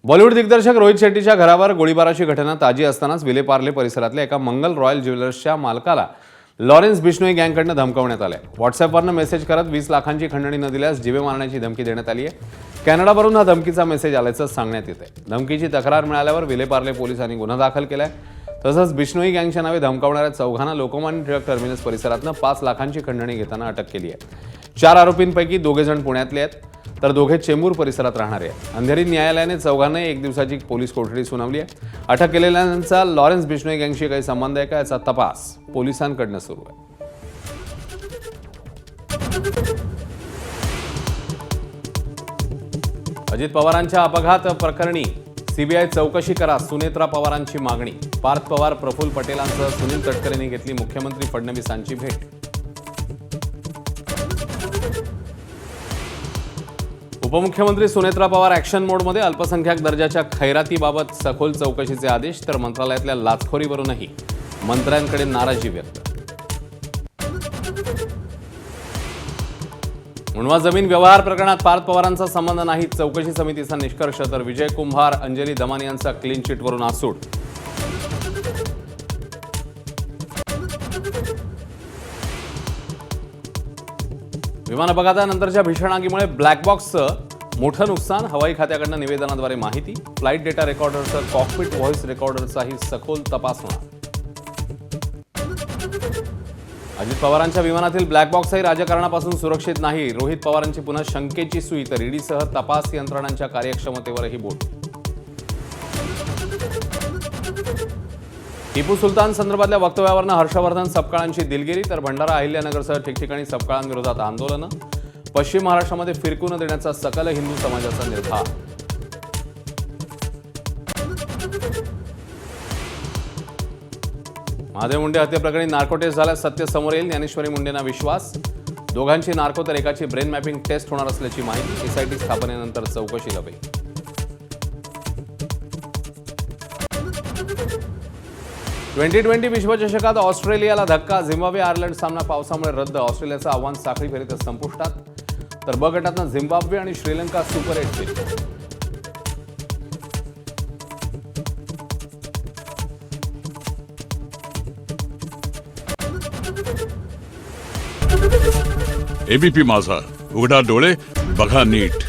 बॉलिवूड दिग्दर्शक रोहित शेट्टीच्या घरावर गोळीबाराची घटना ताजी असतानाच विलेपार्ले परिसरातल्या एका मंगल रॉयल ज्वेलर्सच्या मालकाला लॉरेन्स बिश्नोई गँगकडून धमकावण्यात आलंय। व्हॉट्सअॅपवरून मेसेज करत 20 लाखांची खंडणी न दिल्यास जीवे मारण्याची धमकी देण्यात आली आहे। कॅनडावरून हा धमकीचा मेसेज आल्याचं सांगण्यात येत आहे। धमकीची तक्रार मिळाल्यावर विलेपार्ले पोलिसांनी गुन्हा दाखल केलाय। तसंच बिश्नोई गँगच्या नावे धमकावणाऱ्या चौघांना लोकमान्य टिळक टर्मिनस परिसरातून 5 लाखांची खंडणी घेताना अटक केली आहे। 4 आरोपींपैकी 2 जण पुण्यातले आहेत तर 2 चेंबूर परिसरात राहणारे आहेत। अंधेरी न्यायालयाने चौघांना 1 दिवसाची पोलीस कोठडी सुनावली आहे। अटक केलेल्यांचा लॉरेन्स बिश्नोई गँगशी काही संबंध आहे का याचा तपास पोलिसांकडून सुरू आहे। अजित पवारांच्या अपघात प्रकरणी सीबीआय चौकशी करा, सुनेत्रा पवारांची मागणी। पार्थ पवार, प्रफुल्ल पटेलांसह सुनील तटकरेंनी घेतली मुख्यमंत्री फडणवीसांची भेट। उपमुख्यमंत्री सुनेत्रा पवार ॲक्शन मोडमध्ये। अल्पसंख्याक दर्जाच्या खैरातीबाबत सखोल चौकशीचे आदेश, तर मंत्रालयातल्या लाचखोरीवरूनही मंत्र्यांकडे नाराजी व्यक्त। उणवा जमीन व्यवहार प्रकरणात पार्थ पवारांचा संबंध नाही, चौकशी समितीचा निष्कर्ष, तर विजय कुंभार, अंजली दमानी यांचा क्लीन चिटवरून आसूड। विमान अपघातानंतरच्या भीषण आगीमुळे ब्लॅक बॉक्सचं मोठं नुकसान, हवाई खात्याकडून निवेदनाद्वारे माहिती। फ्लाईट डेटा रेकॉर्डरसह कॉकपिट व्हॉइस रेकॉर्डरचाही सखोल तपास होणार। अजित पवारांच्या विमानातील ब्लॅक बॉक्सही राजकारणापासून सुरक्षित नाही, रोहित पवारांची पुन्हा शंकेची सुई, तर ईडीसह तपास यंत्रणांच्या कार्यक्षमतेवरही बोट। टिपू सुलतान संदर्भातल्या वक्तव्यावरून हर्षवर्धन सपकाळांची दिलगिरी, तर भंडारा अहिल्यानगरसह ठिकठिकाणी सपकाळांविरोधात आंदोलनं। पश्चिम महाराष्ट्रामध्ये फिरकू न देण्याचा सकल हिंदू समाजाचा निर्धार। महादेव मुंडे हत्येप्रकरणी नार्को टेस्ट झाल्यास सत्य समोर येईल, ज्ञानेश्वरी मुंडेंना विश्वास। दोघांची नार्को तर एकाची ब्रेन मॅपिंग टेस्ट होणार असल्याची माहिती। एसआयटी स्थापनेनंतर चौकशी लपेल। T20 विश्वचषकात ऑस्ट्रेलियाला धक्का, झिम्बाब्वे आयर्लंड सामना पावसामुळे रद्द। ऑस्ट्रेलियाचं आव्हान साखळी फेरीत संपुष्टात, तर ब गटातनं झिम्बाब्वे आणि श्रीलंका सुपर 8 फेरीत। एबीपी माझा, उघडा डोळे बघा नीट।